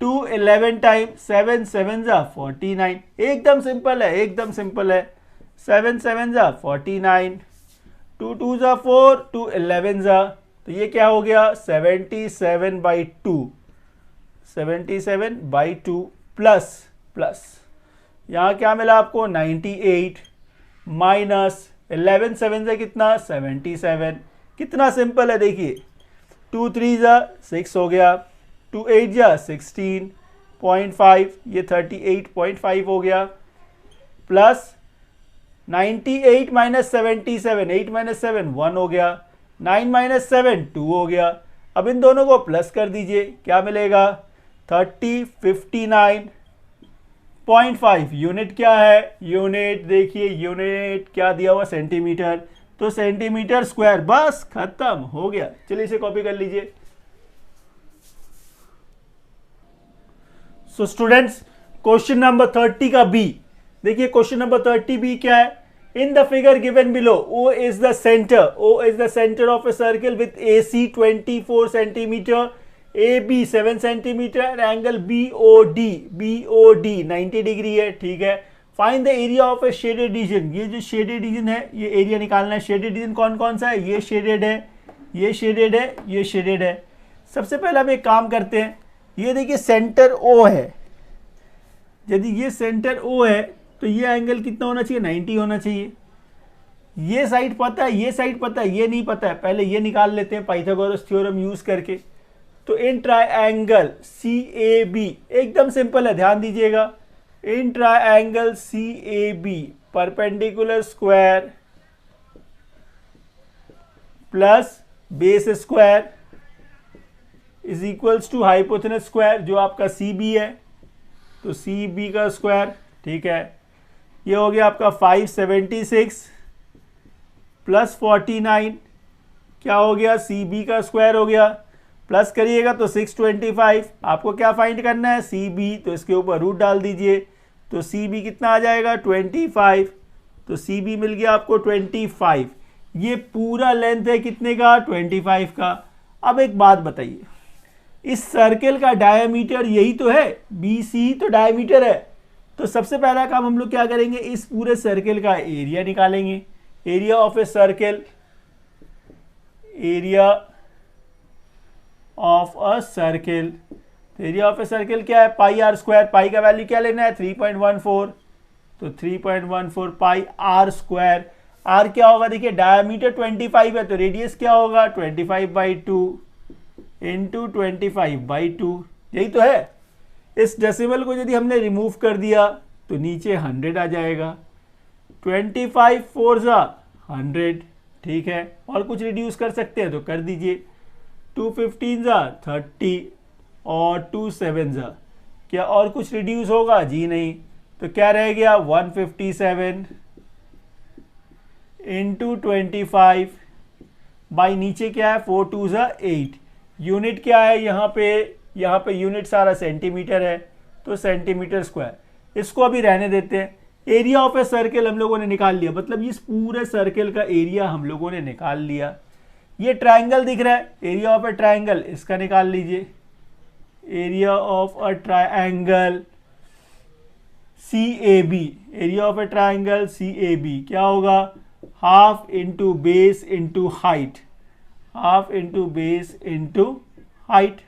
2 11 टाइम 7 7 49, एकदम सिंपल है, एकदम सिंपल है, 7 7 49, 2 2 4, 2 11 तो ये क्या हो गया 77/2, 77/2 प्लस प्लस यहाँ क्या मिला आपको 98 माइनस 11 7 से कितना 77। कितना सिंपल है देखिए, 2 3 6 हो गया, 2 8 16.5, ये 38.5 हो गया, प्लस 98 माइनस 77, 8 माइनस 7 1 हो गया, 9 माइनस 7 2 हो गया। अब इन दोनों को प्लस कर दीजिए, क्या मिलेगा 3059.5। यूनिट क्या है, यूनिट देखिए, यूनिट क्या दिया हुआ सेंटीमीटर, तो सेंटीमीटर स्क्वायर। बस खत्म हो गया। चलिए इसे कॉपी कर लीजिए। सो स्टूडेंट्स क्वेश्चन नंबर 30 का बी देखिए, क्वेश्चन नंबर 30 बी क्या है, in the figure given below O is the center of a circle with AC 24 centimeter, AB 7 centimeter and angle BOD 90 degree है, ठीक है। Find the area of a shaded reason, ये जो shaded region है ये area निकालना है। Shaded region कौन कौन सा है, ये शेडेड है, ये शेडेड है, ये शेडेड है। सबसे पहले हम एक काम करते हैं, ये देखिए सेंटर O है, यदि ये सेंटर O है तो ये एंगल कितना होना चाहिए 90 होना चाहिए। ये साइड पता है, ये साइड पता है, ये नहीं पता है, पहले ये निकाल लेते हैं पाइथागोरस थ्योरम यूज करके। तो इन ट्रायंगल CAB एकदम सिंपल है, ध्यान दीजिएगा, in triangle CAB perpendicular square plus base square is equals to hypotenuse square, जो आपका CB है तो CB का स्क्वायर, ठीक है। ये हो गया आपका 576 प्लस 49, क्या हो गया CB का स्क्वायर हो गया, प्लस करिएगा तो 625। आपको क्या फाइंड करना है, सी बी, तो इसके ऊपर रूट डाल दीजिए, तो सी बी कितना आ जाएगा 25। तो सी बी मिल गया आपको 25। ये पूरा लेंथ है कितने का, 25 का। अब एक बात बताइए, इस सर्कल का डायमीटर यही तो है, बी सी तो डायमीटर है। तो सबसे पहला काम हम लोग क्या करेंगे, इस पूरे सर्कल का एरिया निकालेंगे। Area of a circle, area of a circle, area of a circle क्या है, पाई आर स्क्वायर। पाई का वैल्यू क्या लेना है, 3.14, तो 3.14 पाई आर स्क्वायर। आर क्या होगा, देखिए डायमीटर 25 है, तो रेडियस क्या होगा 25/2 इंटू 25/2, यही तो है। इस डेसिमल को यदि हमने रिमूव कर दिया तो नीचे 100 आ जाएगा। 25 4 100, ठीक है। और कुछ रिड्यूस कर सकते हैं तो कर दीजिए, 2 15 30 और 2 7 क्या और कुछ रिड्यूस होगा, जी नहीं। तो क्या रह गया 157 इंटू 25 बाई नीचे क्या है 4 2 8। यूनिट क्या है यहाँ पे यूनिट सारा सेंटीमीटर है, तो सेंटीमीटर स्क्वायर। इसको अभी रहने देते हैं। एरिया ऑफ ए सर्कल हम लोगों ने निकाल लिया, मतलब इस पूरे सर्कल का एरिया हम लोगों ने निकाल लिया। ये ट्रायंगल दिख रहा है, एरिया ऑफ ए ट्रायंगल, इसका निकाल लीजिए। Area of a triangle C A B, area of a triangle C A B क्या होगा, half into base into height, half into base into height.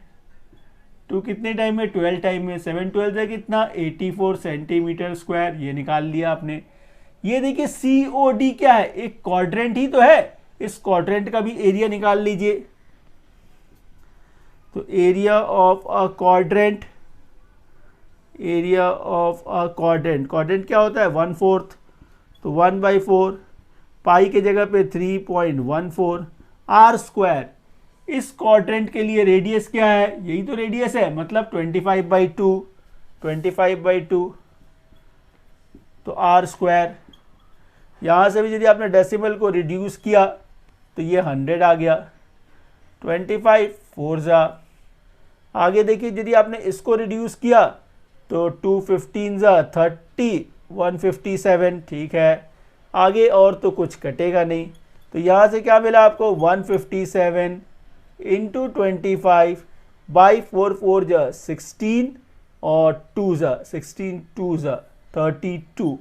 2 कितने टाइम में, 12 टाइम में, 7 12 है कितना 84 सेंटीमीटर स्क्वायर, ये निकाल लिया आपने। ये देखिए सी ओ डी क्या है, एक क्वाड्रेंट ही तो है, इस क्वाड्रेंट का भी एरिया निकाल लीजिए। तो area of a quadrant, area of a quadrant, quadrant क्या होता है 1/4, तो 1/4 पाई के जगह पे 3.14 आर स्क्वायर। इस क्वाड्रेंट के लिए रेडियस क्या है, यही तो रेडियस है, मतलब 25/2, 25/2 तो आर स्क्वायर। यहाँ से भी यदि आपने डेसिमल को रिड्यूस किया तो ये 100 आ गया। 25 4 आगे देखिए यदि आपने इसको रिड्यूस किया तो 2 15 30 157, ठीक है। आगे और तो कुछ कटेगा नहीं, तो यहाँ से क्या मिला आपको 157 इंटू 25 बाई 4 4 16 और 2 16 2 32,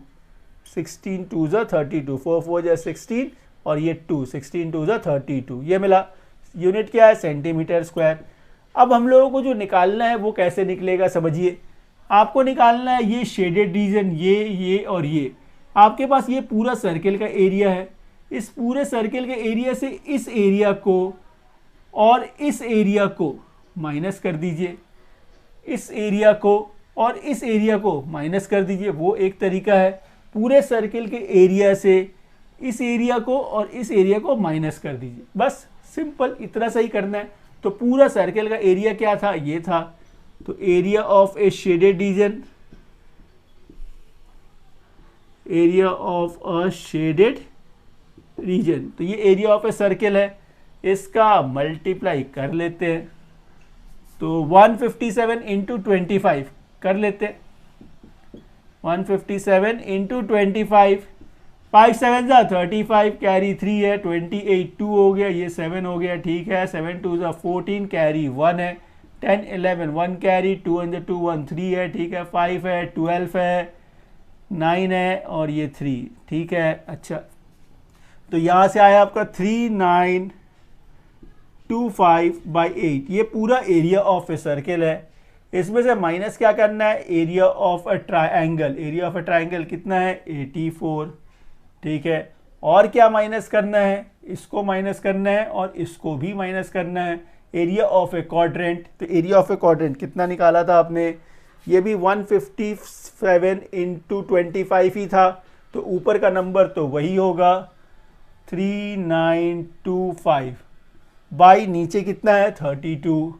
16 2 32, 4 4 16 और ये 2 16 2 32, ये मिला। यूनिट क्या है सेंटीमीटर स्क्वायर। अब हम लोगों को जो निकालना है वो कैसे निकलेगा, समझिए। आपको निकालना है ये शेडेड रीजन, ये और ये। आपके पास ये पूरा सर्कल का एरिया है, इस पूरे सर्कल के एरिया से इस एरिया को और इस एरिया को माइनस कर दीजिए, इस एरिया को और इस एरिया को माइनस कर दीजिए, वो एक तरीका है। पूरे सर्कल के एरिया से इस एरिया को और इस एरिया को माइनस कर दीजिए, बस सिंपल इतना सही करना है। तो पूरा सर्कल का एरिया क्या था, ये था। तो area of a shaded reason, area of a shaded region, तो ये एरिया ऑफ ए सर्कल है, इसका मल्टीप्लाई कर लेते हैं। तो 157 इंटू 25 कर लेते हैं, 157 इंटू 25, 5 7 35 कैरी 3 है, 28 2 हो गया, ये 7 हो गया, ठीक है। 7 2 14 कैरी 1 है, 10 11 1 कैरी, 2 2 1 3 है, ठीक है। 5 है, 12 है, 9 है और ये 3, ठीक है। अच्छा, तो यहाँ से आया आपका 3925/8, ये पूरा एरिया ऑफ ए सर्कल है। इसमें से माइनस क्या करना है, area of a triangle, area of a triangle कितना है 84, ठीक है। और क्या माइनस करना है, इसको माइनस करना है और इसको भी माइनस करना है। एरिया ऑफ ए क्वाड्रेंट, तो एरिया ऑफ ए क्वाड्रेंट कितना निकाला था आपने, ये भी 157 इंटू 25 ही था, तो ऊपर का नंबर तो वही होगा 3925 बाई नीचे कितना है 32।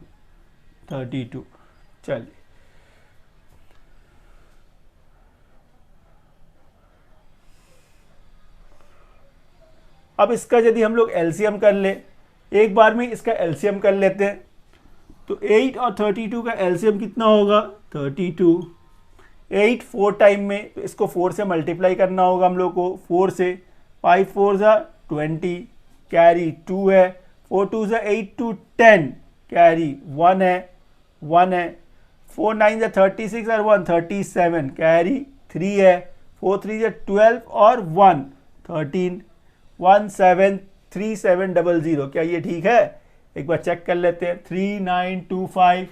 चलिए, अब इसका यदि हम लोग एलसीएम कर ले, एक बार में इसका एलसीएम कर लेते हैं। तो 8 और 32 का एलसीएम कितना होगा 32। 8 4 टाइम में, तो इसको 4 से मल्टीप्लाई करना होगा हम लोग को, 4 से। 5 4 ज़ा 20, कैरी 2 है। 4 2 ज़ा 8 2 10, कैरी 1 है, 1 है। 4 9 ज़ा 36 और 1 37, कैरी 3 है। 4 3 ज़ा 12 और 1 13, 173700। क्या ये ठीक है? एक बार चेक कर लेते हैं। 3925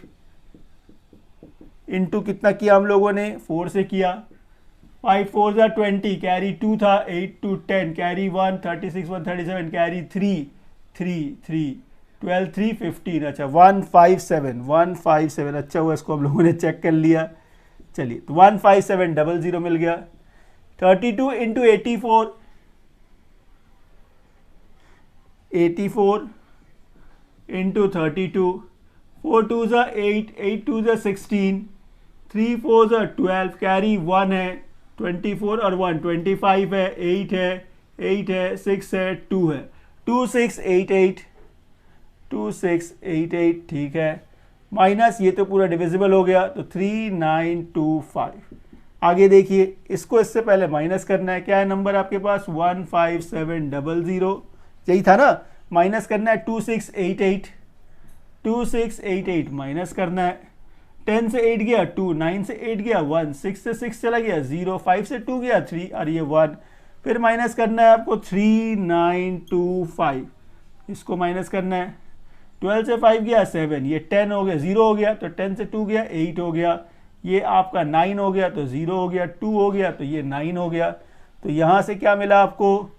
इंटू कितना किया हम लोगों ने, 4 से किया। 5 4 ज़ा 20, कैरी 2 था। 8 2 10, कैरी 1 36 1 37, कैरी 3 3 3 12 3 15। अच्छा 157 अच्छा हुआ इसको हम लोगों ने चेक कर लिया। चलिए तो 15700 मिल गया। 32 इंटू 84, 84 इंटू 32। 4 2 ज़ा 8, 8 2 ज़ा 16, 3 4 ज़ा 12, कैरी 1 है। 24 और 1 25 है, 8 है, 8 है, 6 है, 2 है। 2688, 2688 ठीक है। माइनस ये तो पूरा डिविजिबल हो गया, तो 3925। आगे देखिए, इसको इससे पहले माइनस करना है। क्या है नंबर आपके पास 15700, यही था ना। माइनस करना है 2688, 2688 माइनस करना है। 10 से 8 गया 2, 9 से 8 गया 1, 6 से 6 चला गया 0, 5 से 2 गया 3 और ये 1। फिर माइनस करना है आपको 3925, इसको माइनस करना है। 12 से 5 गया 7, ये 10 हो गया, 0 हो गया, तो 10 से 2 गया 8 हो गया। ये आपका 9 हो गया, तो 0 हो गया, 2 हो गया, तो ये 9 हो गया। तो यहाँ से क्या मिला आपको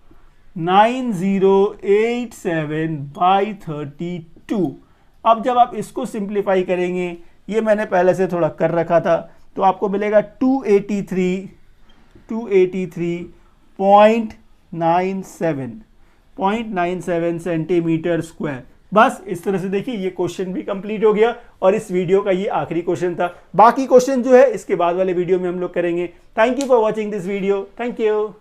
9087/32। अब जब आप इसको सिंप्लीफाई करेंगे, ये मैंने पहले से थोड़ा कर रखा था, तो आपको मिलेगा 283.97 सेंटीमीटर स्क्वायर। बस इस तरह से देखिए, ये क्वेश्चन भी कंप्लीट हो गया और इस वीडियो का ये आखिरी क्वेश्चन था। बाकी क्वेश्चन जो है इसके बाद वाले वीडियो में हम लोग करेंगे। Thank you for watching this video. Thank you.